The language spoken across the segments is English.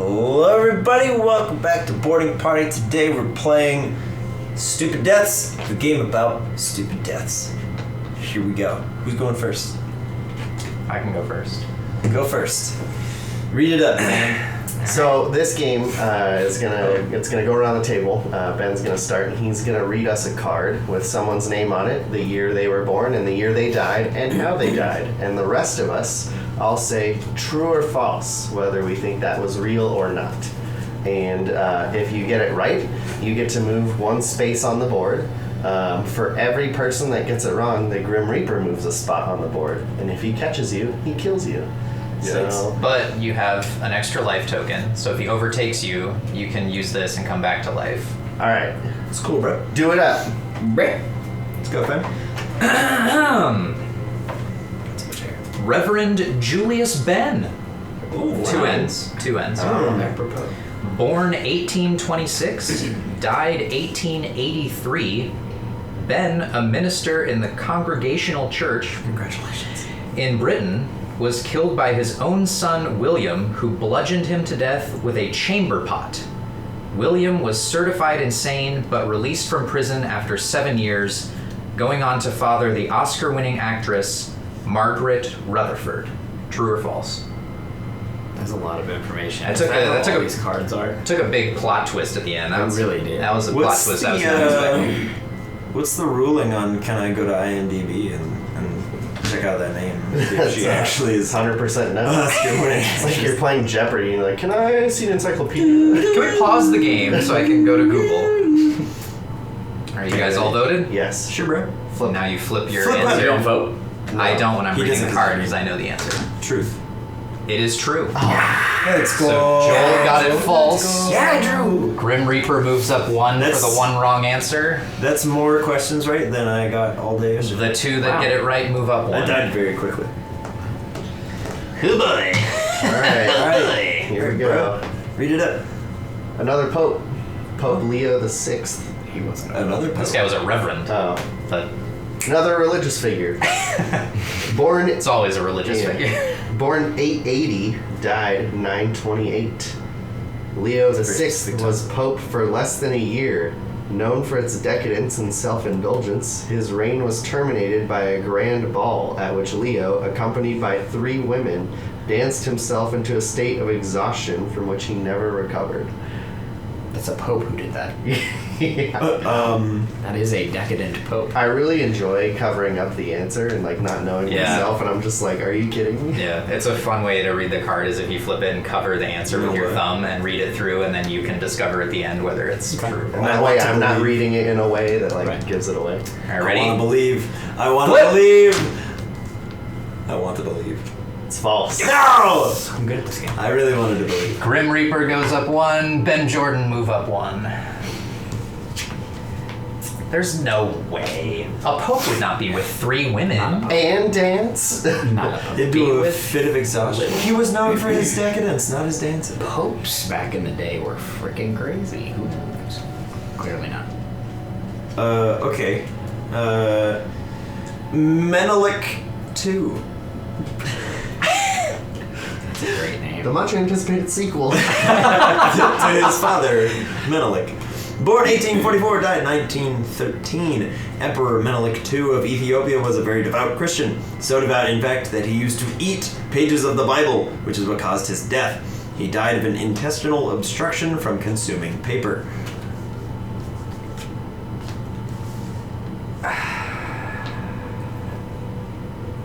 Hello everybody, welcome back to Boarding Party. Today we're playing Stupid Deaths, the game about stupid deaths. Here we go. Who's going first? I can go first. Go first. Read it up, man. So this game is gonna go around the table. Ben's gonna start, and he's gonna read us a card with someone's name on it, the year they were born, and the year they died, and how they died. And the rest of us, I'll say true or false, whether we think that was real or not. And if you get it right, you get to move one space on the board. For every person that gets it wrong, the Grim Reaper moves a spot on the board, and if he catches you, he kills you. So, But you have an extra life token, so if he overtakes you, you can use this and come back to life. all right, It's cool, bro. do it up. Let's go, fam. Reverend Julius Ben. Ooh, Two wow. N's. Apropos. Born 1826, died 1883. Ben, a minister in the Congregational Church Congratulations. in Britain, was killed by his own son William, who bludgeoned him to death with a chamber pot. William was certified insane but released from prison after 7 years, going on to father the Oscar-winning actress Margaret Rutherford. True or false? That's a lot of information. That took a- these cards are. Took a big plot twist at the end. It really did. That was a plot twist I was not expecting. What's the ruling on can I go to IMDb and check out that name? If she actually is 100% no. Oscar-winning. It's like you're playing Jeopardy and you're like, can I see an encyclopedia? Can we pause the game so I can go to Google? Are you guys all voted? Yes. Sure, bro. Flip. Now you flip your Flip You answer. don't vote. I don't when I'm He reading doesn't the card because I know the answer. Truth. It is true. Let's go. So Joel got it false. Yeah, Drew. Grim Reaper moves up one That's- for the one wrong answer. That's more questions right than I got all day yesterday. The two that get it right move up I one. died very quickly. Good boy. All right. Here we go. Read it up. Another Pope. Pope Leo the Sixth. He wasn't. Another This post. guy was a reverend, Oh. but Another religious figure. Born it's always a religious Yeah. figure. Born 880, died 928. Leo the Sixth was Pope for less than a year. Known for its decadence and self-indulgence, his reign was terminated by a grand ball at which Leo, accompanied by 3 women, danced himself into a state of exhaustion from which he never recovered. That's a pope who did that. Yeah. That is a decadent pope. I really enjoy covering up the answer and like not knowing Yeah. myself, and I'm just like, are you kidding me? Yeah, it's a fun way to read the card is if you flip it and cover the answer with No your way. thumb and read it through, and then you can discover at the end whether it's true. And I that want way to I'm not believe. reading it in a way that like Right. gives it away. All right, I ready? want to believe. I want to Flip. believe. I want to believe. It's false. No! I'm good at this game. I really wanted to believe. Grim Reaper goes up one. Ben Jordan move up one. There's no way. A pope would not be with 3 women. And dance. Not a pope. Into Be a with- fit of exhaustion. He was known for his decadence, not his dancing. Popes back in the day were freaking crazy. Who knows? Clearly not. Okay. Menelik II. That's a great name. The much anticipated sequel. To his father, Menelik. Born 1844, died 1913. Emperor Menelik II of Ethiopia was a very devout Christian. So devout, in fact, that he used to eat pages of the Bible, which is what caused his death. He died of an intestinal obstruction from consuming paper.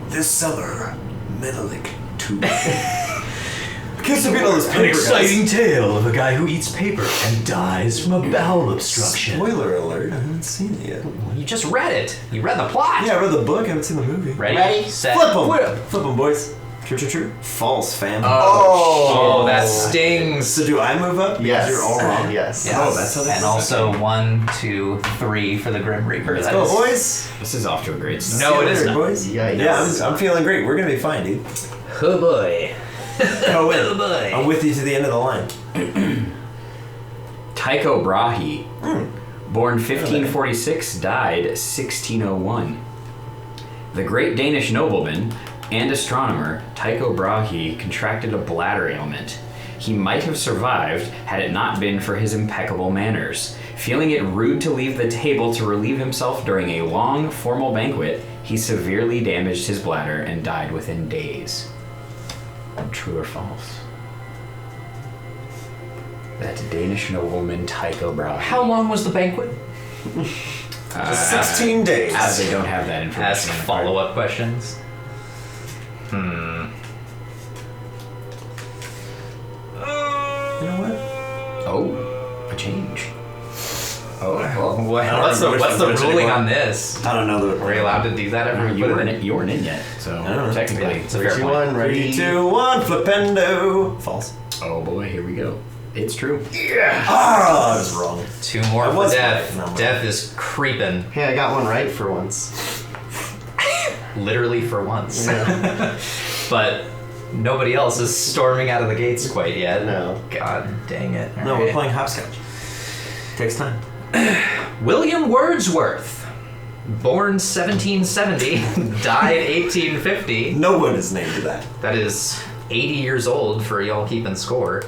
This summer, Menelik II. Kiss the people this paper, guys. tale of a guy who eats paper and dies from a bowel Spoiler alert, I haven't seen it yet. You just read it. You read the plot. Yeah, I read the book, I haven't seen the movie. Ready? Set. Flip them! Flip them, boys. True, true, true. False, fam. Oh, that stings. So do I move up? Because Yes. you're all wrong. Yes. Yes. Oh, that's how this And is. also 1, 2, 3 for the Grim Reaper. Let's That go, is- boys. This is off to a great start. No, See you it is later, not. boys. Yikes. Yeah, I'm feeling great. We're gonna be fine, dude. Oh boy. Go in. Oh boy. I'm with you to the end of the line. Tycho Brahe, born 1546, died 1601. The great Danish nobleman and astronomer Tycho Brahe contracted a bladder ailment. He might have survived had it not been for his impeccable manners. Feeling it rude to leave the table to relieve himself during a long, formal banquet, he severely damaged his bladder and died within days. True or false? That Danish nobleman Tycho Brahe. How long was the banquet? 16 days. They don't have that information. Ask on the card. follow-up questions. You know what? Oh, a change. Oh, don't what's remember the which one's ruling anymore. on this? I don't know Are we allowed to do that every You weren't in yet, so I don't know. technically. It's a fair 3, 2, point. 1, ready? 3, 2, 1, flipendo. False. Oh boy, here we go. It's true. Ah, I was wrong. 2 more I for was death. right. No, Death is creeping, Hey, I got one right for once. literally for once. Yeah. But nobody else is storming out of the gates quite yet. No. God dang it. No, All we're right. playing hopscotch. Takes time. William Wordsworth, born 1770, died 1850. No one is named that. That is 80 years old for y'all keeping score.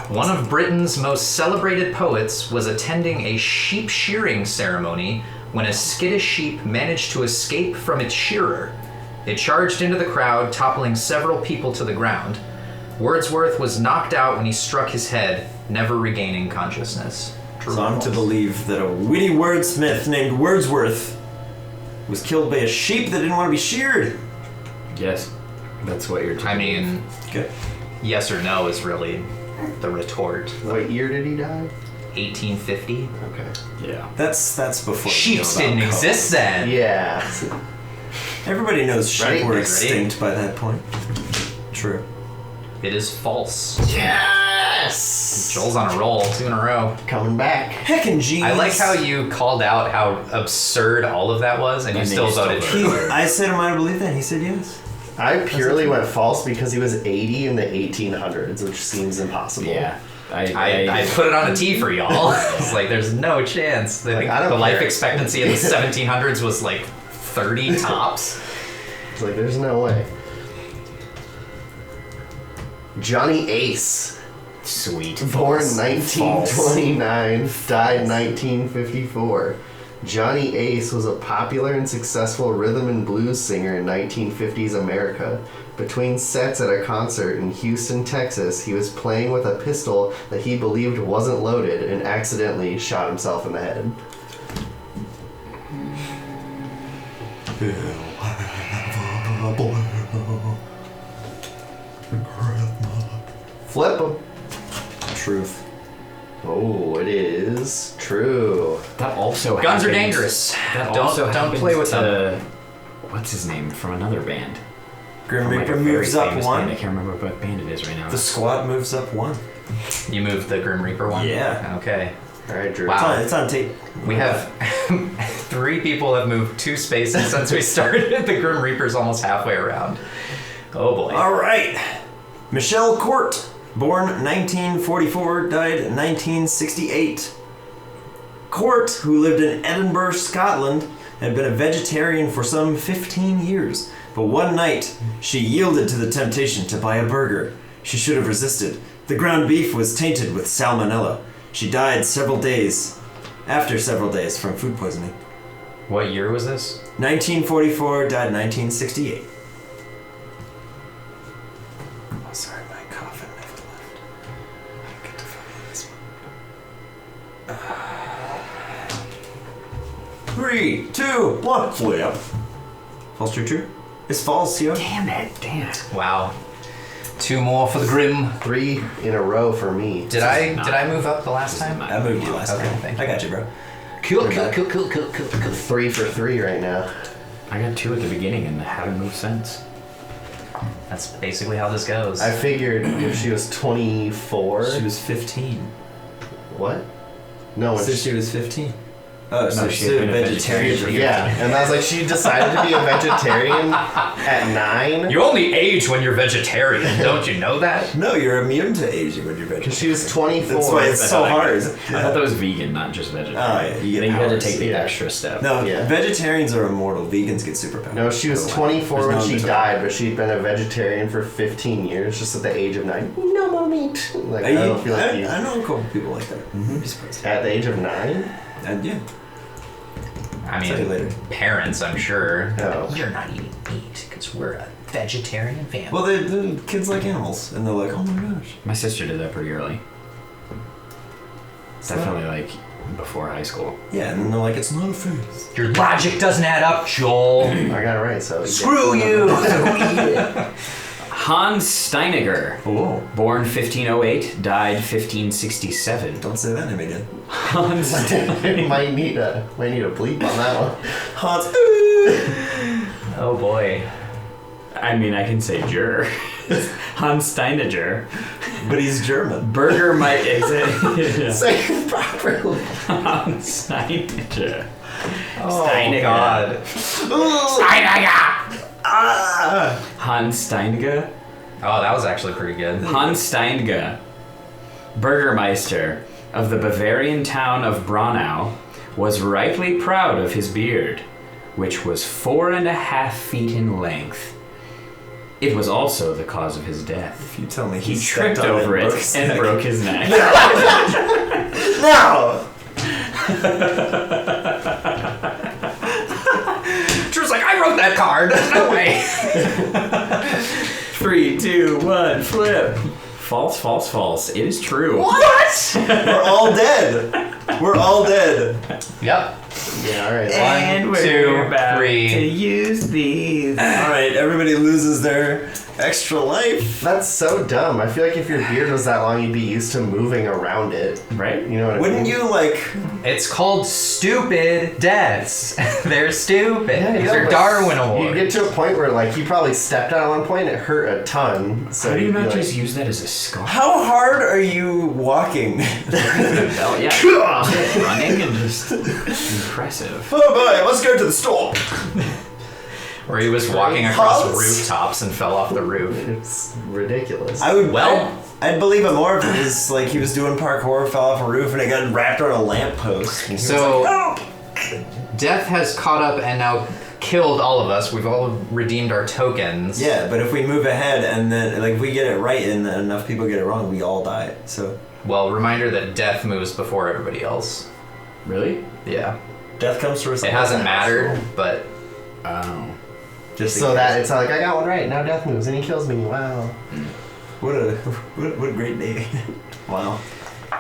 One of Britain's most celebrated poets was attending a sheep shearing ceremony when a skittish sheep managed to escape from its shearer. It charged into the crowd, toppling several people to the ground. Wordsworth was knocked out when he struck his head, never regaining consciousness. True So or I'm to false? believe that a witty wordsmith named Wordsworth was killed by a sheep that didn't want to be sheared. Yes, that's what you're. I mean, Okay. yes or no is really the retort. What year did he die? 1850? Okay. yeah. That's before. we Sheeps know about didn't code. exist then. Yeah. Everybody knows sheep Ready? were Ready? extinct by that point. True. It is false. Yes! Joel's on a roll, 2 in a row. Coming back. Heckin' jeez. I like how you called out how absurd all of that was, and you And still you still voted voted. for it. I said I might have believed that. He said yes. I purely went false because he was 80 in the 1800s, which seems impossible. Yeah. I put it on a T for y'all. It's like, there's no chance. I think I don't the life care. expectancy in the 1700s was like 30 tops. It's like, there's no way. Johnny Ace, Sweet. born False. 1929, died 1954. Johnny Ace was a popular and successful rhythm and blues singer in 1950s America. Between sets at a concert in Houston, Texas, he was playing with a pistol that he believed wasn't loaded and accidentally shot himself in the head. Flip him. Truth. Oh, it is true. That also Guns are happened- dangerous. That Don't- also don't happened play with to, what's his name from another band? Grim From, like, Reaper a very moves up famous one. Band. I can't remember what band it is right now. The squad moves up one. You moved the Grim Reaper one? Yeah. Okay. All right, Drew. Wow. It's on tape. We have 3 people have moved 2 spaces since we started. The Grim Reaper's almost halfway around. Oh boy. All right. Michelle Court, born 1944, died 1968. Court, who lived in Edinburgh, Scotland, had been a vegetarian for some 15 years. But one night, she yielded to the temptation to buy a burger. She should have resisted. The ground beef was tainted with salmonella. She died after several days from food poisoning. What year was this? 1944, died 1968. Oh, sorry, my coffin never left. I don't get to find this one. 3, 2, 1, flip. False, true, true. It's false, yo. Damn it. Wow. 2 more for the Grim. 3 in a row for me. Did I move up the last time? I moved you last Okay, time. thank I got you, bro. Cool, We're cool, back. cool. 3 for 3 right now. I got 2 at the beginning and haven't moved since. That's basically how this goes. I figured if she was 24. She was 15. What? No, Since it's she was 15. Oh, so she she's had a been a vegetarian. vegetarian. Yeah, and I was like, she decided to be a vegetarian at 9. You only age when you're vegetarian, don't you know that? No, you're immune to aging when you're vegetarian. She was 24. That's why it's so hard. I thought that was vegan, not just vegetarian. Oh, yeah, you get Then you had to powers. take the Yeah. extra step. No, Yeah. vegetarians are immortal. Vegans get superpowers. No, she was Go away. 24 There's when no she between. died, but she'd been a vegetarian for 15 years, just at the age of 9. No more meat. Like, I don't feel like you. I know a couple people like that. You'd be surprised. At the age of 9? And yeah. I Tell you later. mean, parents, I'm sure. No. You're not eating meat because we're a vegetarian family. Well, the kids like animals, and they're like, oh my gosh. My sister did that pretty early. Definitely like before high school. Yeah, and then they're like, it's not a phase. Your logic doesn't add up, Joel. I got it right, so. Screw you! Hans Steiniger, Oh, born 1508, died 1567. don't say that name again. Hans might need a bleep on that one. Hans. Oh boy. I mean, I can say Jur. Hans Steiniger. But he's German. Burgermeister. Say it properly. Hans Steiniger. Oh Steiniger. god. Hans Steiniger. Oh, that was actually pretty good. Hans Steiniger, Burgermeister of the Bavarian town of Braunau, was rightly proud of his beard, which was 4.5 feet in length. It was also the cause of his death. If you tell me He stepped tripped on over it Brooks' and neck. broke his neck. No! Drew's like, I wrote that card. No way. 3, 2, 1, flip. False, false, false. It is true. What? We're all dead. We're all dead. Yep. Yeah, alright. And One, we're two, about three. to use these. Alright, everybody loses their extra life. That's so dumb. I feel like if your beard was that long, you'd be used to moving around it. Right? You know what I Wouldn't mean? you, like... It's called stupid deaths. They're stupid. Yeah, These you are know, Darwin You Awards. get to a point where, like, you probably stepped on it at one point, it hurt a ton. So How do you you'd be not like, just use that as a scar? How hard are you walking? Well, yeah. Running and just impressive. Oh boy, let's go to the store. Where he was walking across Hans? rooftops and fell off the roof. It's ridiculous. I would. Well- I'd believe it more if it was like he was doing parkour, fell off a roof, and it got wrapped on a lamppost. And he was So- like, "Oh!" Death has caught up and now killed all of us. We've all redeemed our tokens. Yeah, but if we move ahead and then like if we get it right and enough people get it wrong, we all die. So Well, reminder that death moves before everybody else. Really? Yeah. death comes to us. It hasn't mattered, but Oh. Just in so case. that it's like, I got one right, now death moves and he kills me. Wow. what a great day. Wow.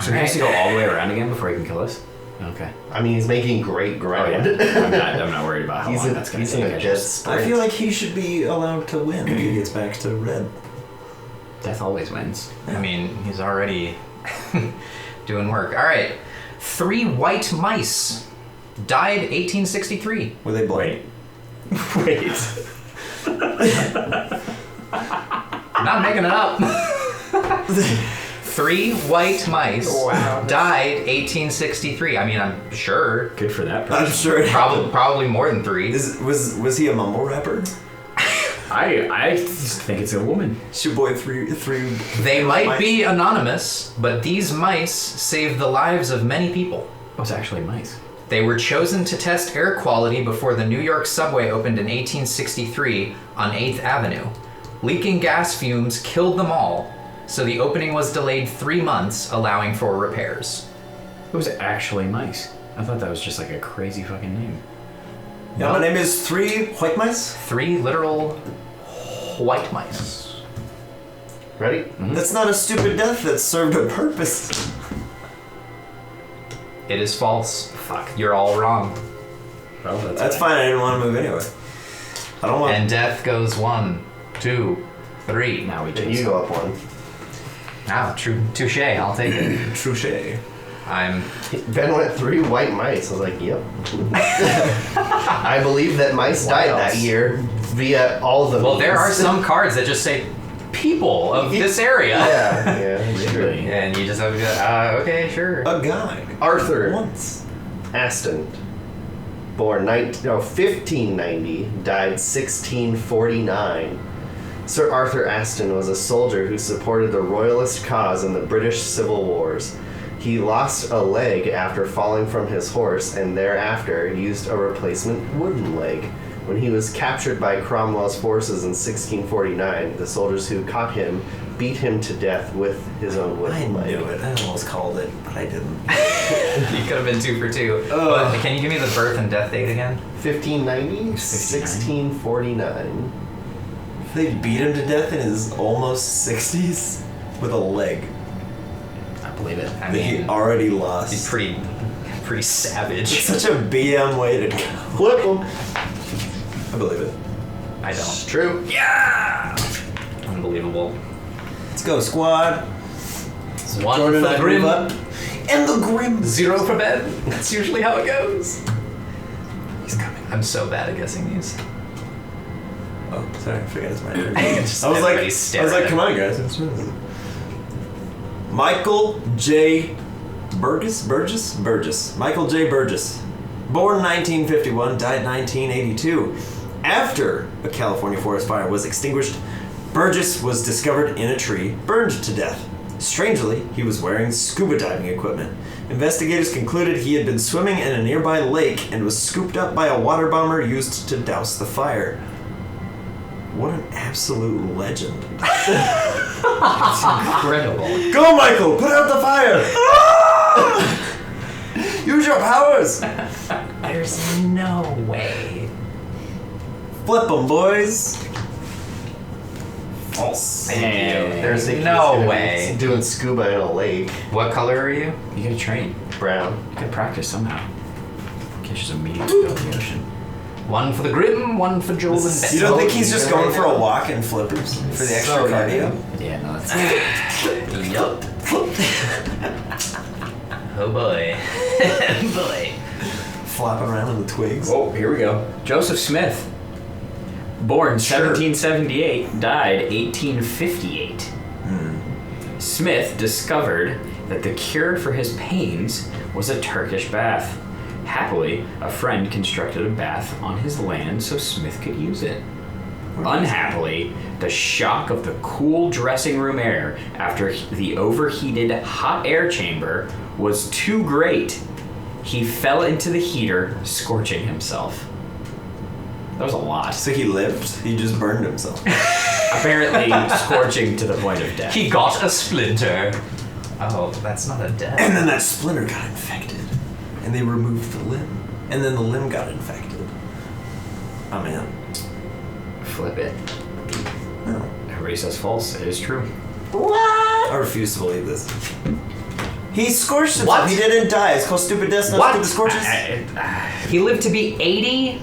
So he has to go all the way around again before he can kill us? Okay. I mean, he's making great Oh, ground. yeah. I'm not worried about how he's long in, that's going he's to in take. a I dead just- sprint. I feel like he should be allowed to win if he gets back to red. Death always wins. I mean, he's already doing work. All right. 3 white mice died 1863. Were they black? Wait. I'm not making it up. 3 white mice died 1863. I mean, I'm sure. Good for that person. I'm sure. It Probably more than 3. was he a mumble rapper? I just think it's a woman. It's your boy three. They might mice. be anonymous, but these mice saved the lives of many people. Oh, it's actually mice. They were chosen to test air quality before the New York subway opened in 1863 on 8th Avenue. Leaking gas fumes killed them all, so the opening was delayed 3 months, allowing for repairs. It was actually mice. I thought that was just like a crazy fucking name. Yeah, my name is 3 white mice. 3 literal white mice. Ready? That's not a stupid death that served a purpose. It is false. Fuck. You're all wrong. Well, That's fine. I didn't want to move anyway. I don't want. And death goes 1, 2, 3. Now we Then just. you go up one. Ah, touche. I'll take it. Trouche. I'm. Ben went 3 white mice. I was like, yep. I believe that mice What died else? that year via all the Well, there are means. some cards that just say people of this area. Yeah, it's true. Really? And you just have to go, okay, sure. A guy. Arthur. Once. Aston, born 1590, died 1649. Sir Arthur Aston was a soldier who supported the royalist cause in the British Civil Wars. He lost a leg after falling from his horse and thereafter used a replacement wooden leg. When he was captured by Cromwell's forces in 1649, the soldiers who caught him beat him to death with his own I wooden leg. knew it. I almost called it, but I didn't. You could have been 2 for 2. But can you give me the birth and death date again? 1590, 1649. They beat him to death in his almost 60s with a leg I believe it. I that he mean, already lost. he's pretty savage. It's such a BM way to go. Flip him. I believe it. I don't. It's true. Unbelievable. Let's go, squad. One Jordan for and the I move Grim, up. And the Grim. 0 for Ben. That's usually how it goes. He's coming. I'm so bad at guessing these. Oh, sorry, I forgot it's my turn. Just I was everybody's staring like, at come it. on, guys. Michael J. Burgess. Michael J. Burgess. Born 1951, died 1982. After a California forest fire was extinguished, Burgess was discovered in a tree, burned to death. Strangely, he was wearing scuba diving equipment. Investigators concluded he had been swimming in a nearby lake and was scooped up by a water bomber used to douse the fire. What an absolute legend. It's incredible. Go, Michael! Put out the fire! Use your powers! There's no way. Flip them, boys! False. There's Nikki's No gonna be way. Doing scuba in a lake. What color are you? You gotta train. Brown. You gotta practice somehow. In case there's a meteor to go in the ocean. 1 for the Grim, 1 for Joel and Ben. You don't think he's just going for a now. walk in flippers for the extra So cardio? Yeah, no, that's Yup. Oh boy. Boy. Flopping around in the twigs. Oh, here we go. Joseph Smith. Born 1778, died 1858. Smith discovered that the cure for his pains was a Turkish bath. Happily, a friend constructed a bath on his land so Smith could use it. Unhappily, the shock of the cool dressing room air after the overheated hot air chamber was too great. He fell into the heater, scorching himself. That was a lot. So he lived? He just burned himself. Apparently, scorching to the point of death. He got a splinter. Oh, that's not a death. And then that splinter got infected. And they removed the limb. And then the limb got infected. Oh man. Flip it. No. Everybody says false. It is true. What? I refuse to believe this. He scorched himself. What? He didn't die. It's called stupid death, not What? stupid scorches. He lived to be 80?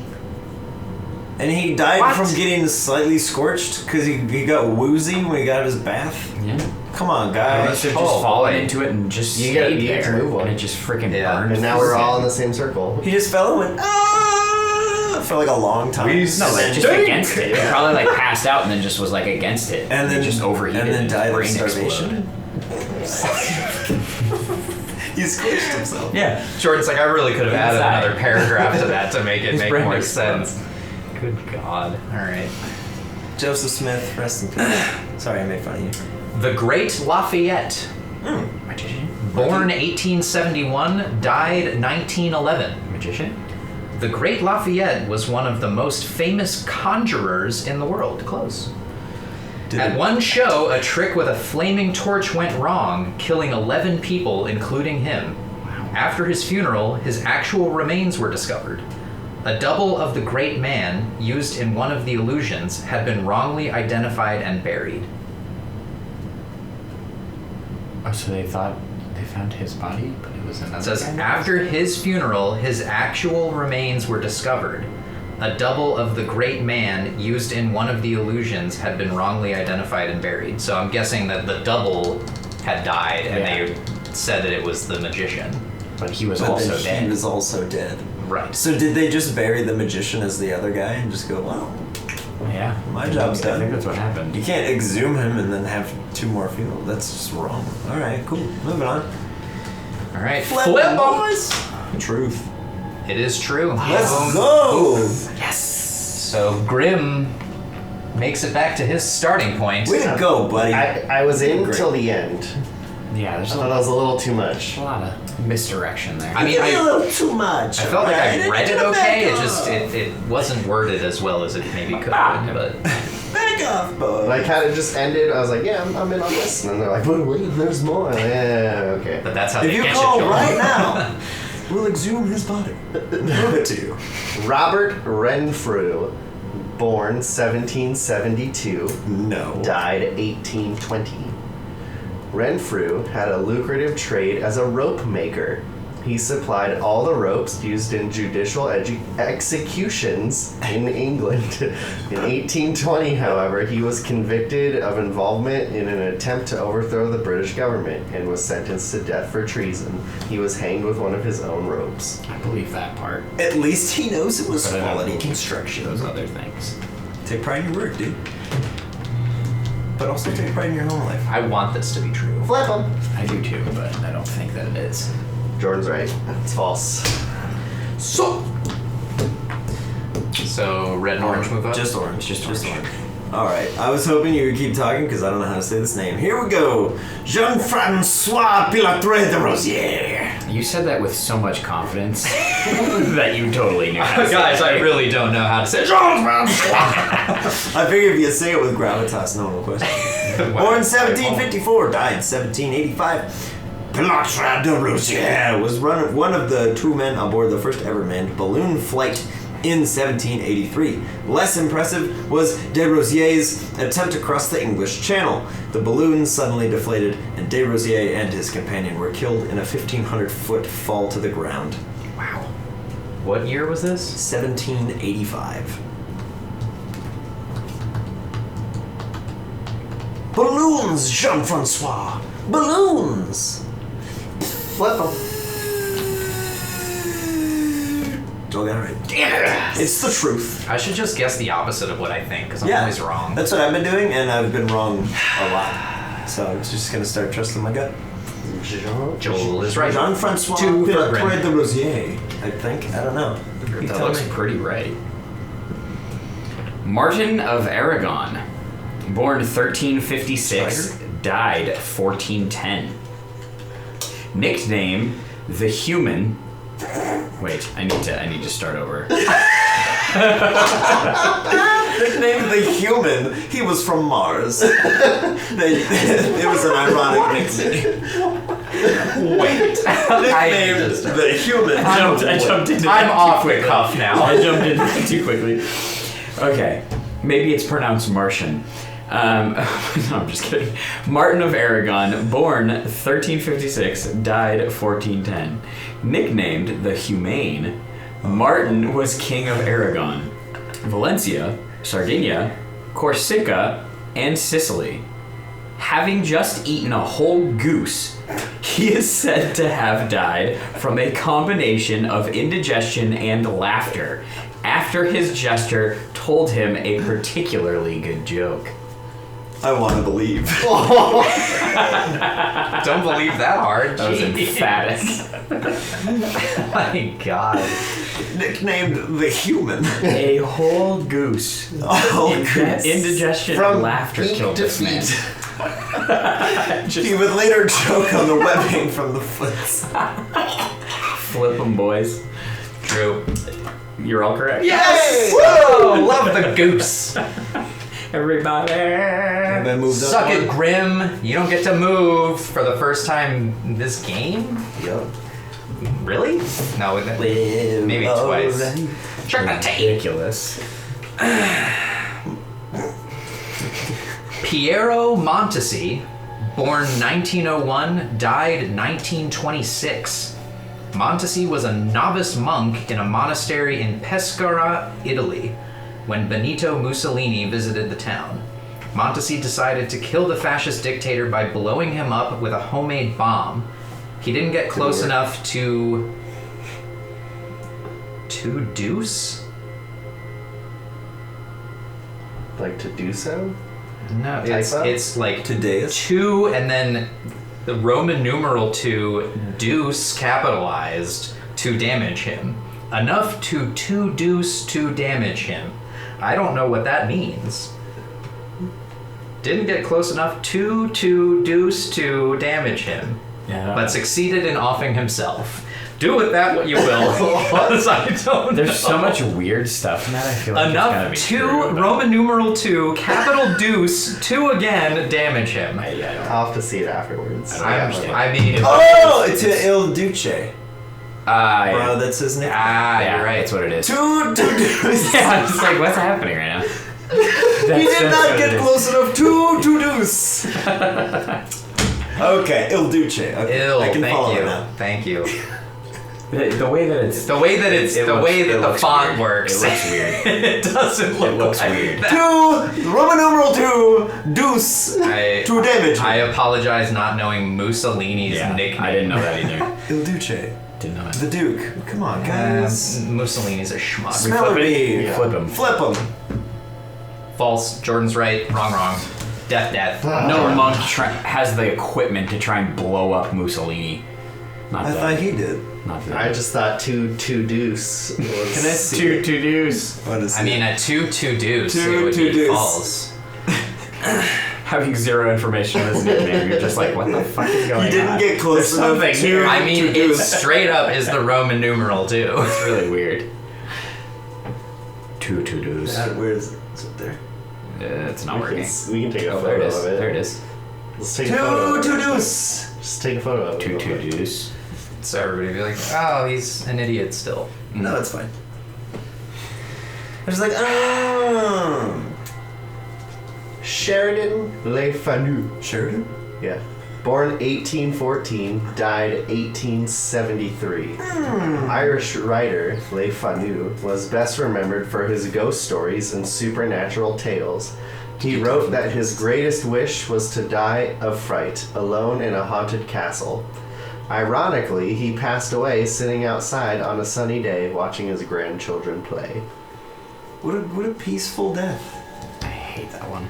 And he died What? from getting slightly scorched because he got woozy when he got out of his bath. Yeah. Come on, I guys. must have Oh, just fallen boy. into it and just You stayed gotta- you there, have to move on. and it just freaking Yeah. burned. And now we're all in the same circle. He just fell and went, ah, for like a long time. We No, No, like like, just against it. He probably like passed out and then just was like against it, and then he just overheated and then died of brain starvation. He squished himself. Yeah. Jordan's like, I really could have added Inside. another paragraph to that to make it His make brain more exploded. sense. Good God. Alright. Joseph Smith, rest in peace. Sorry, I made fun of you. The Great Lafayette. Magician. Born 1871, died 1911. Magician. The Great Lafayette was one of the most famous conjurers in the world. Close. At one show, a trick with a flaming torch went wrong, killing 11 people, including him. After his funeral, his actual remains were discovered. A double of the great man, used in one of the illusions, had been wrongly identified and buried. Oh, so they thought they found his body, but it was another. It says, guy? after his funeral, his actual remains were discovered. A double of the great man, used in one of the illusions, had been wrongly identified and buried. So I'm guessing that the double had died, and they said that it was the magician. But he was But also then dead. he was also dead. Right. So did they just bury the magician as the other guy and just go, well, Yeah. My job's I done. think that's what happened. you can't exhume him and then have two more funerals. That's just wrong. All right, cool. Moving on. All right. Flip Flip 'em, 'em. boys. Truth. It is true. Let's go! So Grim makes it back to his starting point. Way to go, buddy. I was in Great. till the end. Yeah, I there's thought that was a little too much. a lot of misdirection there. I mean, Maybe a I little too much. felt like alright? I read it Back okay. It off. just it wasn't worded as well as it maybe could have been, but Back off, boy. But I kind of just ended. I was like, yeah, I'm in on this. And then they're like, wait, there's more. I'm like, yeah, okay. but that's how If they you get call you. right now, we'll exhume his body. Prove it to you. Robert Renfrew, born 1772, No. died 1820. Renfrew had a lucrative trade as a rope maker. He supplied all the ropes used in judicial executions in England. In 1820, however, he was convicted of involvement in an attempt to overthrow the British government and was sentenced to death for treason. He was hanged with one of his own ropes. I believe that part. At least he knows it was But I don't quality believe construction. Those other things. Take pride in your work, dude. But also take pride in your home life. I want this to be true. Flip him! I do too, but I don't think that it is. Jordan's right. It's false. So red and orange move up. Just orange. Just orange. Alright, I was hoping you would keep talking because I don't know how to say this name. Here we go. Jean-Francois Pilatre de Rosier. You said that with so much confidence that you totally knew how to say Guys, it. I really don't know how to say it. I figure if you say it with gravitas, no one will question. Born 1754, died 1785. Pilatre de Rosier was one of the two men aboard the first ever manned balloon flight in 1783. Less impressive was de Rosier's attempt to cross the English Channel. The balloon suddenly deflated, and de Rosier and his companion were killed in a 1,500-foot fall to the ground. Wow. What year was this? 1785. Balloons, Jean-Francois! Balloons! Flip him. Still got it right. Damn it! It's the truth. I should just guess the opposite of what I think, because I'm always wrong. That's what I've been doing, and I've been wrong a lot. So I'm just gonna start trusting my gut. Joel is right. Jean-Francois Two for Pilatre Brendan. de Rosier, I think. I don't know. You That tell looks me. pretty right. Martin of Aragon, born 1356, died 1410. Nickname the Human. Wait, I need to start over. Nicknamed the Human, he was from Mars. It was an ironic nickname. Wait. Nicknamed the Human. I jumped into I'm that off too the quickly. cuff now. I jumped in too quickly. Okay, maybe it's pronounced Martian. No, I'm just kidding. Martin of Aragon, born 1356, died 1410. Nicknamed the Humane, Martin was king of Aragon, Valencia, Sardinia, Corsica, and Sicily. Having just eaten a whole goose, he is said to have died from a combination of indigestion and laughter after his jester told him a particularly good joke. I want to believe. Don't believe that hard. That was emphatic. My God. Nicknamed the Human. A whole goose. Oh, goose. Indigestion From and laughter peak killed to this man. feet. He would later joke on the webbing from the foots. Flip 'em, boys. True. You're all correct. Yes! Whoa! Love the goose. Everybody. And then moved Suck up it, one. Grim. You don't get to move for the first time this game? Yep. Really? No, maybe twice. Check the tape. Ridiculous. Piero Montesi, born 1901, died 1926. Montesi was a novice monk in a monastery in Pescara, Italy, when Benito Mussolini visited the town. Montesi decided to kill the fascist dictator by blowing him up with a homemade bomb. He didn't get close enough to deuce? Like to do so? No, Typo? it's like Today's. 2 and then the Roman numeral 2 deuce capitalized to damage him. Enough to 2 deuce to damage him. I don't know what that means. Didn't get close enough to 2 deuce to damage him, Yeah. but succeeded in offing himself. Do with that what you will. Because I don't There's know. so much weird stuff in that. I feel like it's gotta Enough be 2 true, but- Roman numeral 2 capital deuce 2 again damage him. I don't. I'll have to see it afterwards. I mean, Oh, it's Il Duce. Yeah. That's his name. Yeah, you're right. That's what it is. Two deuce. Yeah, I'm just like, what's happening right now? He did not get close enough to deuce. Okay, Il Duce. Okay, Ill, I can thank follow you. it now. Thank you. The way that it's The way that it's it the looks- way that it the looks font weird. works. It looks weird. It doesn't look looks like weird. that. 2 Roman numeral 2 deuce I- to damage. I apologize not knowing Mussolini's Yeah, nickname. I didn't know that either. Il Duce. Didn't know that. The Duke. Come on, guys. Mussolini's a schmuck. Smell flip it? me. Yeah. Flip him. Flip him. False. Jordan's right. Wrong. Death. No monk has the equipment to try and blow up Mussolini. Not I that. thought he did. Not that. I just thought 2 deuce was. Can I see? two deuce. What is I mean, a 2 deuce. Two- It would two be deuce. false. Having zero information on his nickname, you're just like, what the fuck is going on? He didn't get close There's enough something to- here. I mean, Two it deuce. straight up is the Roman numeral too. It's really weird. Two deuce. Where is it? Is it there? It's not We working. can, we can take a Oh, there it photo is. of it. There it is. Let's take a photo. of it. Two deuce. Just take a photo of it. Two real quick. deuce. So everybody be like, oh, he's an idiot still. No, it's fine. I was like, oh. Sheridan Le Fanu. Sheridan? Yeah. Born 1814, died 1873. Irish writer Le Fanu was best remembered for his ghost stories and supernatural tales. He wrote that his greatest wish was to die of fright, alone in a haunted castle. Ironically, he passed away sitting outside on a sunny day watching his grandchildren play. What a peaceful death. I hate that one.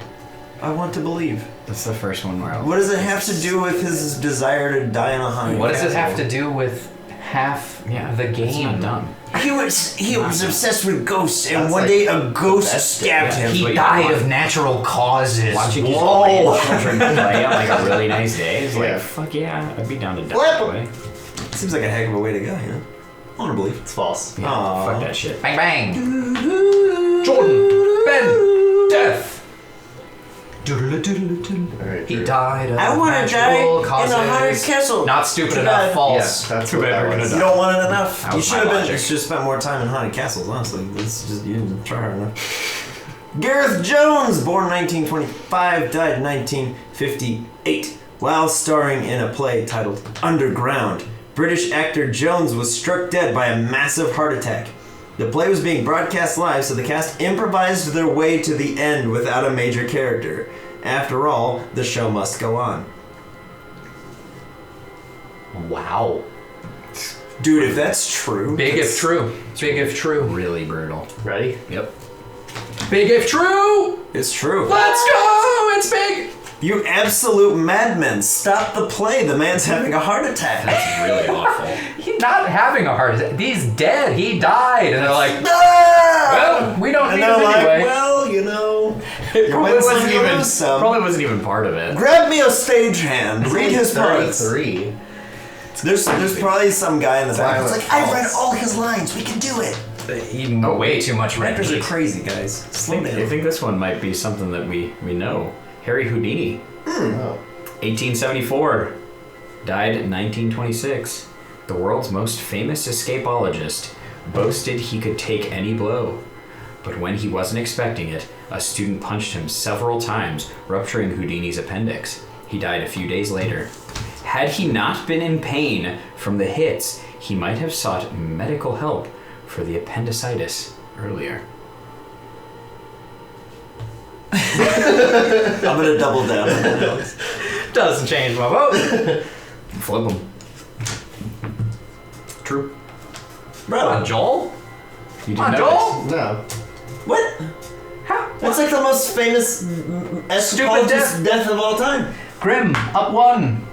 I want to believe. That's the first one where I was What does it have to do with his desire to die in a haunted What does it castle? have to do with half Yeah, the It's game? not dumb. He was obsessed with ghosts, and That's one like day a ghost best stabbed bit, him. yeah. He Wait, died what? of natural causes. Watching his Whoa. children play on like a really nice day is Yeah. like, fuck yeah, I'd be down to die Flip that 'em. way. Seems like a heck of a way to go, you know? I want to believe. It's false. Yeah, Aw. fuck that shit. Bang bang. Jordan. Ben. Death. Alright, He Drew. died of I wanna die natural in a causes. haunted castle. Not stupid Too enough. bad. False. Yeah, that's Too what bad that we're gonna was. You don't want it enough. That You was should my have been. logic. You should have spent more time in haunted castles. Honestly, it's just you didn't try hard enough. Gareth Jones, born 1925, died 1958, while starring in a play titled Underground. British actor Jones was struck dead by a massive heart attack. The play was being broadcast live, so the cast improvised their way to the end without a major character. After all, the show must go on. Wow. Dude, if that's true, Big that's- if true. Big if true. Really brutal. Ready? Yep. Big if true. It's true. Let's go. It's big. You absolute madmen! Stop the play. The man's having a heart attack. That's really awful. He's not having a heart attack. He's dead. He died. And they're like, Ah! well, we don't And need they're him like, anyway. well, you know, It probably wasn't even part of it. Grab me a stagehand. Read his parts. 33. There's probably some guy in the back that's like, I read False. all his lines. We can do it. He way too much red Actors are meat. crazy, guys. Slow I down. think this one might be something that we know. Harry Houdini, Oh. 1874, died in 1926. The world's most famous escapologist boasted he could take any blow. But when he wasn't expecting it, a student punched him several times, rupturing Houdini's appendix. He died a few days later. Had he not been in pain from the hits, he might have sought medical help for the appendicitis earlier. I'm gonna double down on that, Alex. Doesn't change my vote. Flip him. True. Bro, On Joel? You On didn't Joel? No. what? How? That's like the most famous Stupid death of all time. Grim, up one.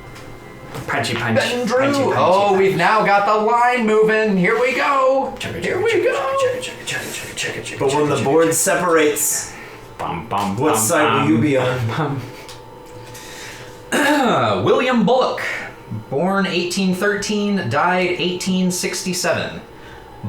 Punchy punch. Ben Drew. Punchy, punchy, Oh, punch. we've now got the line moving. Here we go. Here we go. But when the board separates, Bum, bum, what bum, side will you be on? William Bullock, born 1813, died 1867.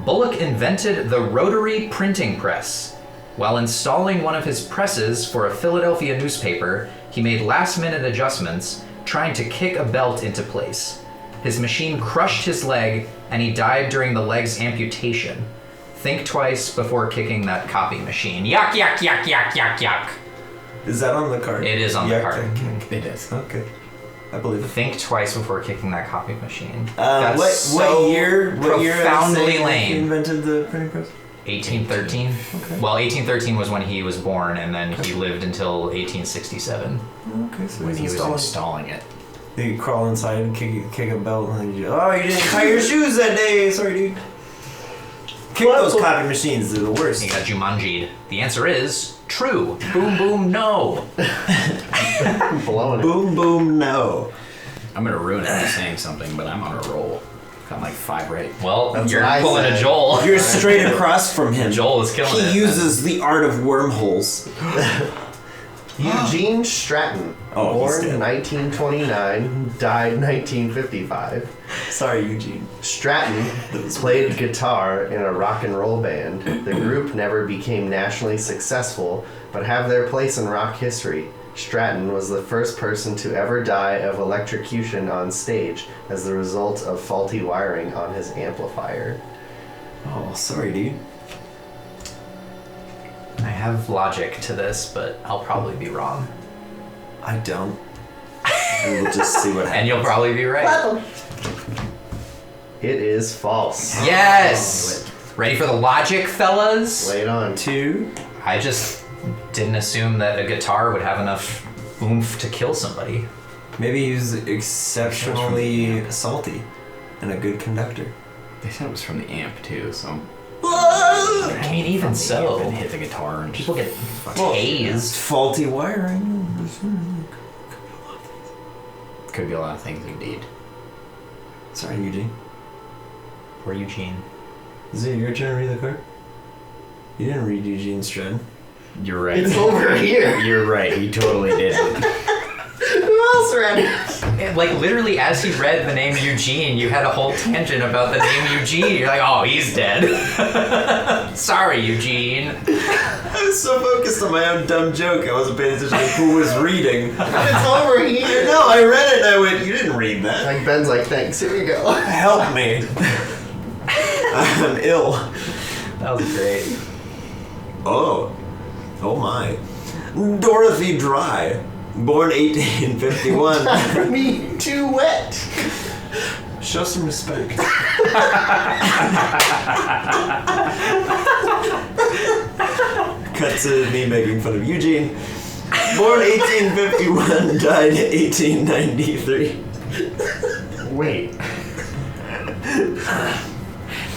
Bullock invented the rotary printing press. While installing one of his presses for a Philadelphia newspaper, he made last-minute adjustments, trying to kick a belt into place. His machine crushed his leg, and he died during the leg's amputation. Think twice before kicking that copy machine. Yuck, yuck, yuck, yuck, yuck, yuck. Is that on the card? It is on the card. It is. Okay. I believe it. Think twice before kicking that copy machine. What year? What year? Profoundly He lame. invented the printing press. 1813. Okay. Well, 1813 was when he was born, and then he lived until 1867. Okay, so When he was installing. installing it. You crawl inside and kick a belt, and then you didn't tie your shoes that day. Sorry, dude. Kick those copy machines. They're the worst. He got Jumanji'd. The answer is true. Boom, boom, no. Blowing it. Boom, boom, no. I'm gonna ruin it by saying something, but I'm on a roll. Got like 5 right. Well, That's you're what I pulling a said. Joel. You're straight across from him. Joel is killing it. He uses the art of wormholes. Eugene Stratton, Oh, he's born dead. 1929, died 1955. Sorry, Eugene. Stratton played guitar in a rock and roll band. The group never became nationally successful, but have their place in rock history. Stratton was the first person to ever die of electrocution on stage as the result of faulty wiring on his amplifier. Oh, sorry, dude. I have logic to this, but I'll probably be wrong. I don't. And we'll just see what happens. And you'll probably be right. It is false. Yes! Ready for the logic, fellas? Lay it on. 2. I just didn't assume that a guitar would have enough oomph to kill somebody. Maybe he's exceptionally salty and a good conductor. They said it was from the amp too, so I mean, even and so, hit the guitar and just people get It's tased. faulty wiring. could be a lot of things indeed. Sorry, Eugene. Where Eugene? Is it your turn to read the card? You didn't read Eugene Stratton. You're right. It's over here. You're right. He totally did. Who else read it? Like, literally, as he read the name Eugene, you had a whole tangent about the name Eugene. You're like, oh, he's dead. Sorry, Eugene. I was so focused on my own dumb joke, I wasn't paying attention to who was reading. It's over here. No, I read it and I went, you didn't read that. Like Ben's like, thanks. Here we go. Help me. I'm ill. That was great. Oh. Oh my. Dorothy Dry, born 1851. Me too wet. Show some respect. Cut to me making fun of Eugene. Born 1851, died 1893. Wait.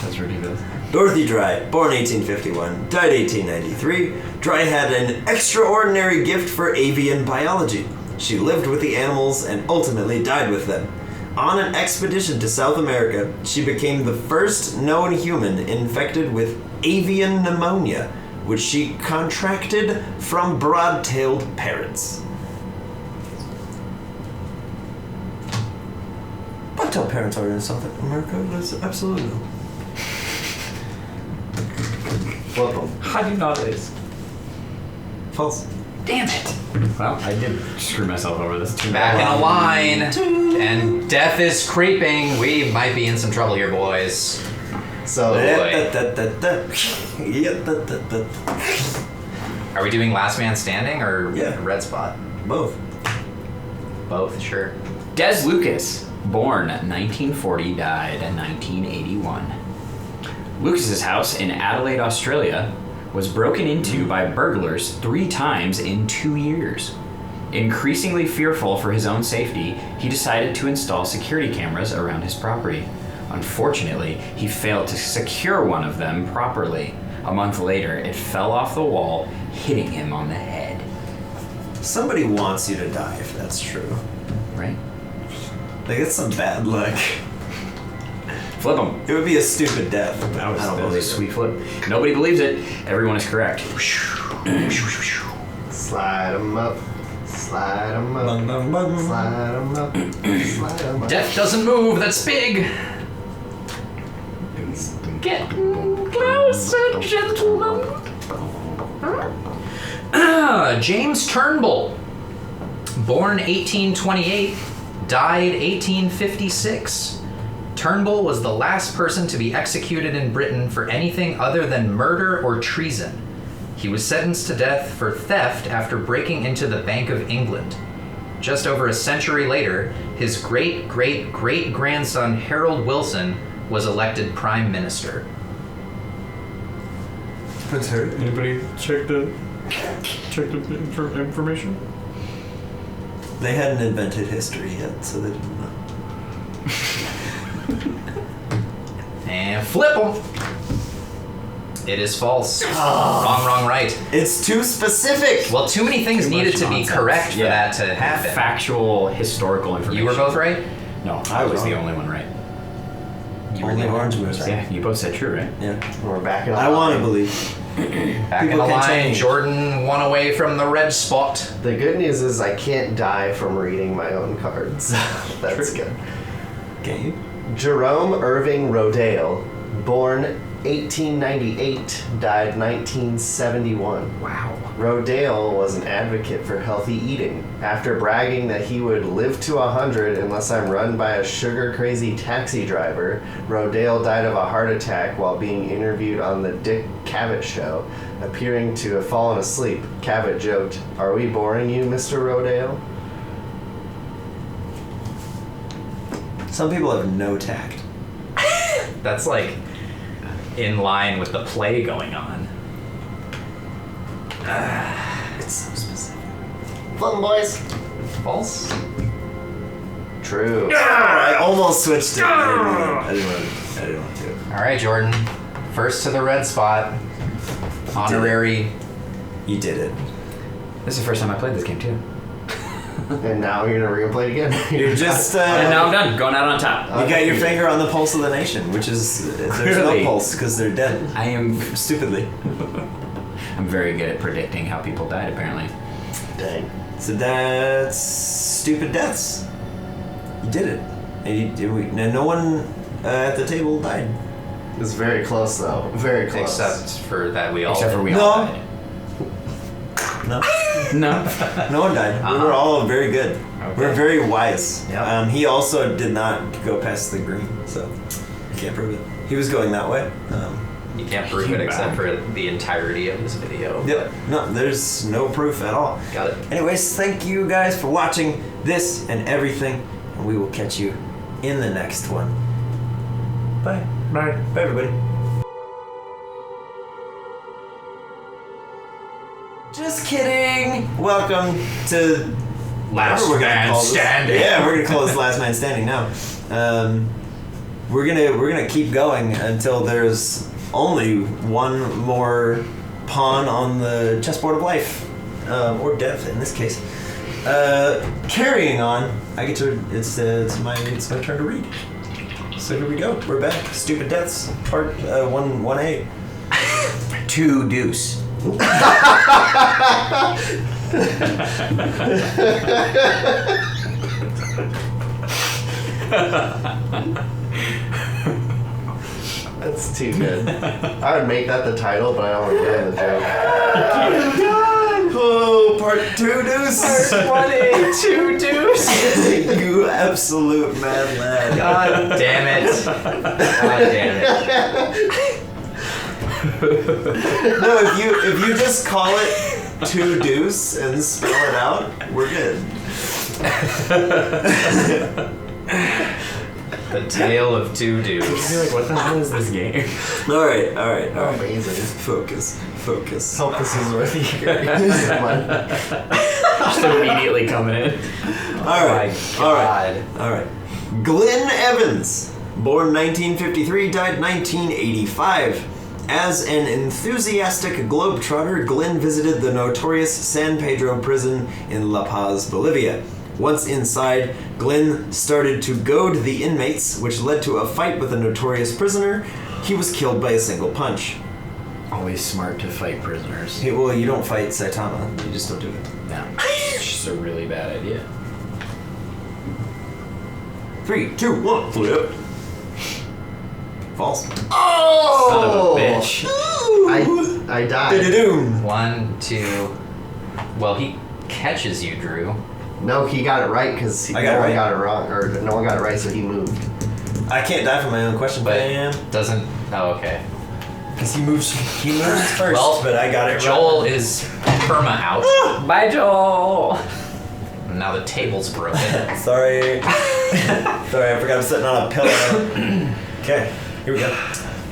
That's ridiculous. Dorothy Dry, born 1851, died 1893. Dry had an extraordinary gift for avian biology. She lived with the animals and ultimately died with them. On an expedition to South America, she became the first known human infected with avian pneumonia, which she contracted from broad-tailed parrots. Broad-tailed parrots are in South America, that's absolutely no. Welcome. How do you know this? False. Damn it. Well, I did screw myself over this too. Back in a line. And death is creeping. We might be in some trouble here, boys. So, Are we doing last man standing or Yeah. red spot? Both. Both, sure. Des Lucas, born 1940, died in 1981. Lucas's house in Adelaide, Australia, was broken into by burglars 3 times in 2 years. Increasingly fearful for his own safety, he decided to install security cameras around his property. Unfortunately, he failed to secure one of them properly. A month later, it fell off the wall, hitting him on the head. Somebody wants you to die if that's true. Right? Like, it's some bad luck. Flip them. It would be a stupid death. That was, I don't that was believe a it. sweet flip. Nobody believes it. Everyone is correct. Slide 'em up. Slide 'em up. Bung, bung, bung. Slide 'em up. Slide 'em up. Death doesn't move, that's big. Getting closer, gentlemen. James Turnbull, born 1828, died 1856. Turnbull was the last person to be executed in Britain for anything other than murder or treason. He was sentenced to death for theft after breaking into the Bank of England. Just over a century later, his great-great-great-grandson Harold Wilson was elected Prime Minister. Prince Harry. Anybody check the information? They hadn't invented history yet, so they didn't know. And flip 'em! It is false. Wrong, right. It's too specific. Well, too many things Too needed much to be nonsense. correct for Yeah. that to happen. Factual, historical information. You were both right? No, I was the only one right. You were Only the orange was right. Yeah, you both said true, right? Yeah. We're back in I want to believe. Back in People the can line, change. Jordan one away from the red spot. The good news is I can't die from reading my own cards. That's good. Game. Jerome Irving Rodale, born 1898, died 1971. Wow. Rodale was an advocate for healthy eating. After bragging that he would live to 100 unless I'm run by a sugar-crazy taxi driver, Rodale died of a heart attack while being interviewed on the Dick Cavett Show. Appearing to have fallen asleep, Cavett joked, "Are we boring you, Mr. Rodale?" Some people have no tact. That's like in line with the play going on. It's so specific. Fun, boys. False? True. I almost switched it. I didn't want to do it. All right, Jordan. First to the red spot. Honorary. You did it. This is the first time I played this game, too. And now you're gonna replay it again. You're just. And now I'm done. Going out on top. You got your finger on the pulse of the nation, which is there's Clearly. no pulse because they're dead. I am. Stupidly. I'm very good at predicting how people died, apparently. Dang. So that's stupid deaths. You did it, and no one at the table died. It was very close, though. Very close. Except for that we all. Except for we No. all died. No, No. no one died. We were all very good. We're very wise. Yep. He also did not go past the green, so you can't prove it. He was going that way. You can't prove it except for the entirety of this video. Yep. No, there's no proof at all. Got it. Anyways, thank you guys for watching this and everything, and we will catch you in the next one. Bye. Bye. Bye, everybody. Just kidding. Welcome to Last whatever we're gonna man call this. standing. Yeah, we're gonna call this Last Man Standing now. We're gonna keep going until there's only one more pawn on the chessboard of life, or death in this case. Carrying on, I get to it's my turn to read. So here we go. We're back. Stupid Deaths, part 1A. 2 deuce. That's too good. I would make that the title, but I don't want to get in the joke. Oh, part 2 deuce. 1A, 2 deuce. You absolute mad lad. God damn it. God damn it. No, if you just call it 2 deuce and spell it out, we're good. The Tale of Two Dudes. You're like, what the hell is this game? All right. Amazing. Focus. Hope this is worth your Just immediately coming in. All right. God. All right. Glenn Evans, born 1953, died 1985. As an enthusiastic globetrotter, Glenn visited the notorious San Pedro prison in La Paz, Bolivia. Once inside, Glenn started to goad the inmates, which led to a fight with a notorious prisoner. He was killed by a single punch. Always smart to fight prisoners. Well, you don't fight Saitama. You just don't do it. No, it's just a really bad idea. 3, 2, 1, flip. False. Oh! Son of a bitch. I died. Doom. 1, 2. Well, he catches you, Drew. No, he got it right because I got it right. got it wrong, or no one got it right, so he moved. I can't die from my own question, but I am. Doesn't. Oh, okay. Because he moves first, Well, but I got it Joel right. is perma out. Bye, Joel. Now the table's broken. Sorry. Sorry, I forgot I'm sitting on a pillow. Okay, here we go.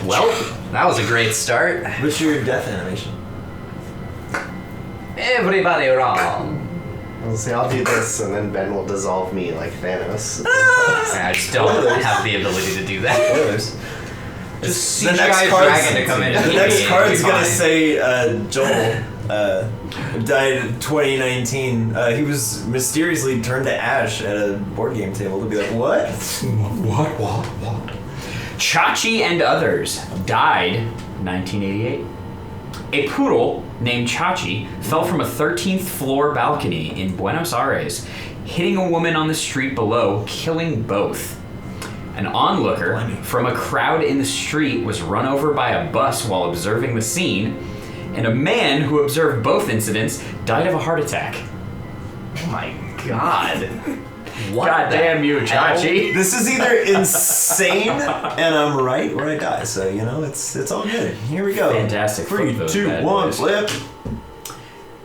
Well, that was a great start. What's your death animation? Everybody wrong. We'll see, I'll do this, and then Ben will dissolve me like Thanos. I just don't Spoilers. have the ability to do that. Spoilers. Just The next CGI card's- dragon to come in. The next card's Fine. gonna say Joel died in 2019. He was mysteriously turned to ash at a board game table. To be like, what? What? Chachi and others died 1988. A poodle named Chachi fell from a 13th floor balcony in Buenos Aires, hitting a woman on the street below, killing both. An onlooker from a crowd in the street was run over by a bus while observing the scene, and a man who observed both incidents died of a heart attack. Oh my god. What God the damn you, hell? Chachi. This is either insane and I'm right or I die. So you know, it's all good. Here we go. Fantastic. 3, Flip those 2, bad 1, boys. flip.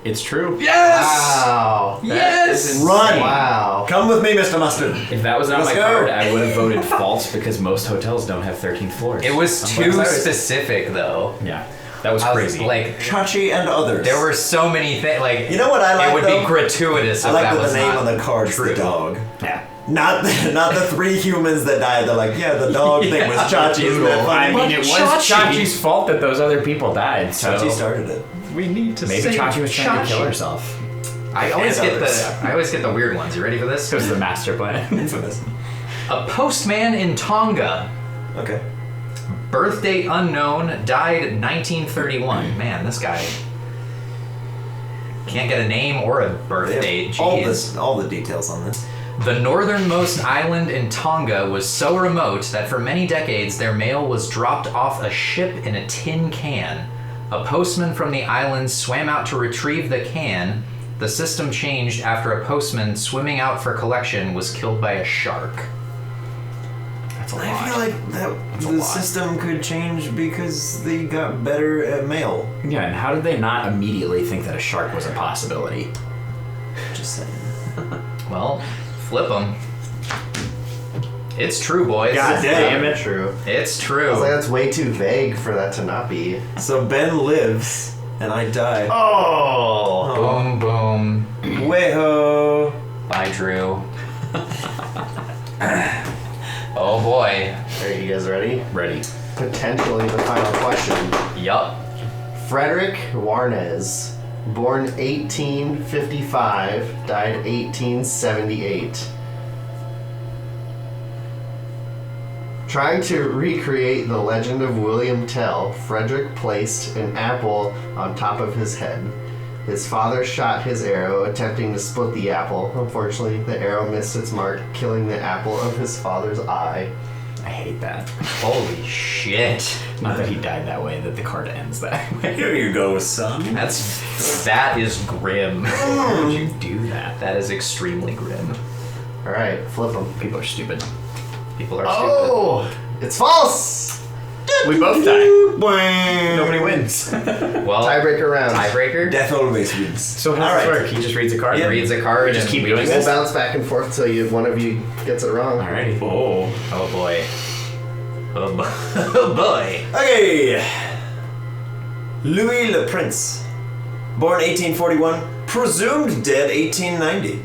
It's true. Yes. Wow. Yes! Run. Wow. Come with me, Mr. Mustard. If that was not Let's my go. card, I would have voted false because most hotels don't have 13th floors. It was I'm too Buenos Aires. specific, though. Yeah, that was I was crazy. like, Chachi and others. there were so many things. Like, You know what I like, It would though? be gratuitous I if like that that was the name not on the card's true. the dog. yeah. Not the 3 humans that died. They're like, yeah, the dog thing was Chachi. Isn't that I funny? mean, it was Chachi. Chachi's fault that those other people died. So Chachi started it. We need to maybe Chachi was trying to kill herself. I always And get others. I always get the weird ones. You ready for this? It was the master plan. Infamous. A postman in Tonga, Okay. birth date unknown, died in 1931. Man, this guy can't get a name or a birth They have date. Jeez. all the details on this. The northernmost island in Tonga was so remote that for many decades their mail was dropped off a ship in a tin can. A postman from the island swam out to retrieve the can. The system changed after a postman swimming out for collection was killed by a shark. That's a lot. I feel like a the lot. system could change because they got better at mail. Yeah, and how did they not immediately think that a shark was a possibility? Just saying. Well, flip them. It's true, boys. God damn it. True. It's I true. was like, that's way too vague for that to not be. So Ben lives and I die. Oh. Boom, boom. Way-ho. Bye, Drew. Oh boy. Are you guys ready? Ready. Potentially the final question. Yup. Frederick Warnes, born 1855, died 1878. Trying to recreate the legend of William Tell, Frederick placed an apple on top of his head. His father shot his arrow, attempting to split the apple. Unfortunately, the arrow missed its mark, killing the apple of his father's eye. I hate that. Holy shit. Not that he died that way, that the card ends that way. Here you go, son. That is grim. Why would you do that? That is extremely grim. Alright, flip them. People are stupid. People are Oh! It's false! We both die. Nobody wins. stupid. Well, Tiebreaker round. tiebreaker. Death always wins. So how does All this right. work? He just reads a card? Yeah. Reads a card. Just and keep we doing just- We'll this? bounce back and forth till one of you gets it wrong. Alrighty. Oh boy. Oh boy. Oh boy. Okay. Louis Le Prince, born 1841, presumed dead 1890.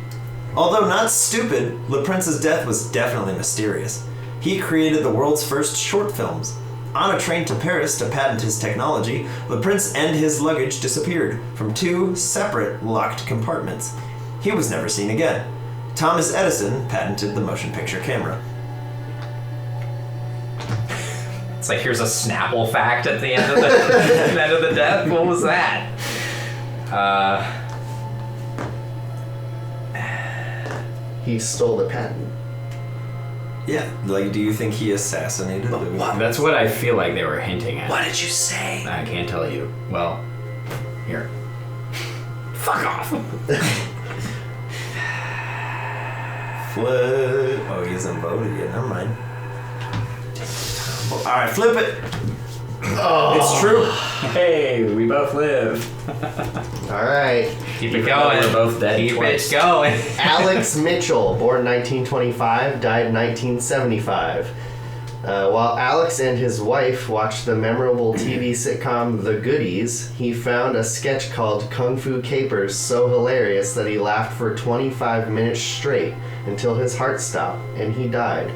Although not stupid, Le Prince's death was definitely mysterious. He created the world's first short films. On a train to Paris to patent his technology, Le Prince and his luggage disappeared from 2 separate locked compartments. He was never seen again. Thomas Edison patented the motion picture camera. It's like here's a Snapple fact at the end of the end of the death. What was that? He stole the patent. Yeah, like, do you think he assassinated Louis? That's what I feel like they were hinting at. What did you say? I can't tell you. Well, here. Fuck off. Flip. Oh, he hasn't voted yet. Never mind. All right, flip it. Oh, it's true. Hey, we both live. All right. Keep it Even though going. we're both dead Keep twice. it going. Alex Mitchell, born 1925, died 1975. While Alex and his wife watched the memorable TV sitcom The Goodies, he found a sketch called Kung Fu Capers so hilarious that he laughed for 25 minutes straight until his heart stopped and he died.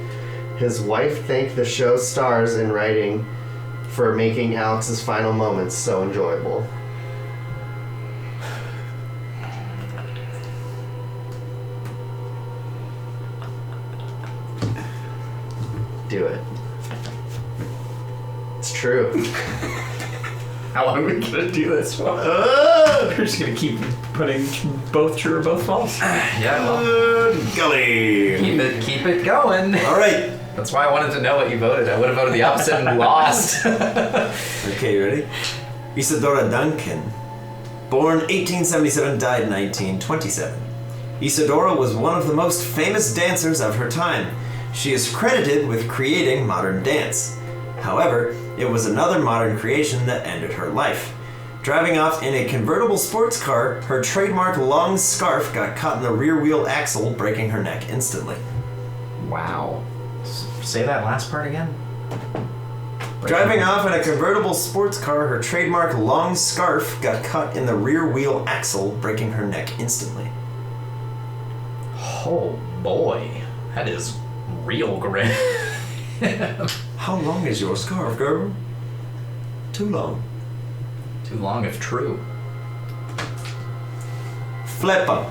His wife thanked the show's stars in writing for making Alex's final moments so enjoyable. Do it. It's true. How long are we gonna do this for? We're just gonna keep putting both true or both false. Yeah, well, Gully. keep it going. All right. That's why I wanted to know what you voted. I would have voted the opposite and lost. Okay, you ready? Isadora Duncan. Born 1877, died 1927. Isadora was one of the most famous dancers of her time. She is credited with creating modern dance. However, it was another modern creation that ended her life. Driving off in a convertible sports car, her trademark long scarf got caught in the rear wheel axle, breaking her neck instantly. Wow. Say that last part again. Driving off in a convertible sports car, her trademark long scarf got caught in the rear wheel axle, breaking her neck instantly. Oh boy, that is real grim. How long is your scarf, girl? Too long. Too long if true. Flipper.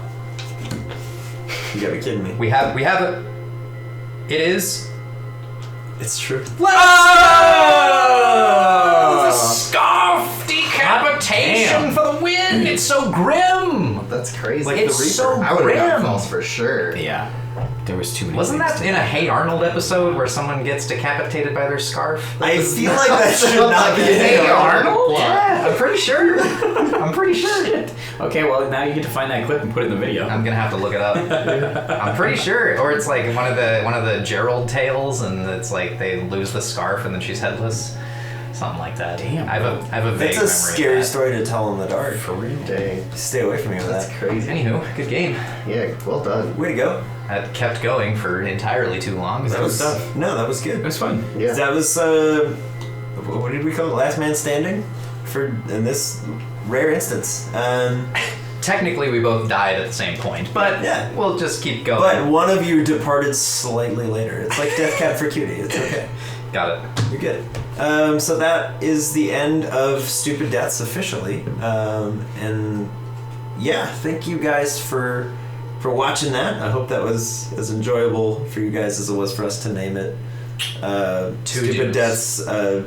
You gotta be kidding me. We have it. It is. It's true. Oh! Scarf decapitation for the win. It's so grim. That's crazy. Like It's the Reaper. so I would have got grim. false for sure. Yeah. There was too many. Wasn't things that to in a that. Hey Arnold episode where someone gets decapitated by their scarf? I feel like that should not be Hey in Arnold? Yeah, I'm pretty sure. I'm pretty sure. Okay, well now you get to find that clip and put it in the video. I'm gonna have to look it up. I'm pretty sure, or it's like one of the Gerald tales, and it's like they lose the scarf and then she's headless, something like that. Damn, I have a vague It's a memory. scary of that. story to tell in the dark. For real. Dang. Stay away from me with That's that. crazy. Anywho, good game. Yeah, well done. Way to go. That kept going for entirely too long. That was tough. No, that was It good. was fun. Yeah. That was what did we call it? Last man standing for in this rare instance. Technically, we both died at the same point, but Yeah. we'll just keep going. But one of you departed slightly later. It's like Death Cab for Cutie. It's okay. Got it. You're good. So that is the end of Stupid Deaths officially. And yeah, thank you guys for watching that. I hope that was as enjoyable for you guys as it was for us to name it. Stupid Dudes. Deaths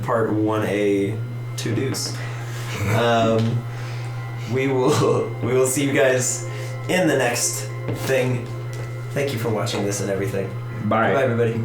Part 1A 2 Deuce. We will see you guys in the next thing. Thank you for watching this and everything. Bye. Bye everybody.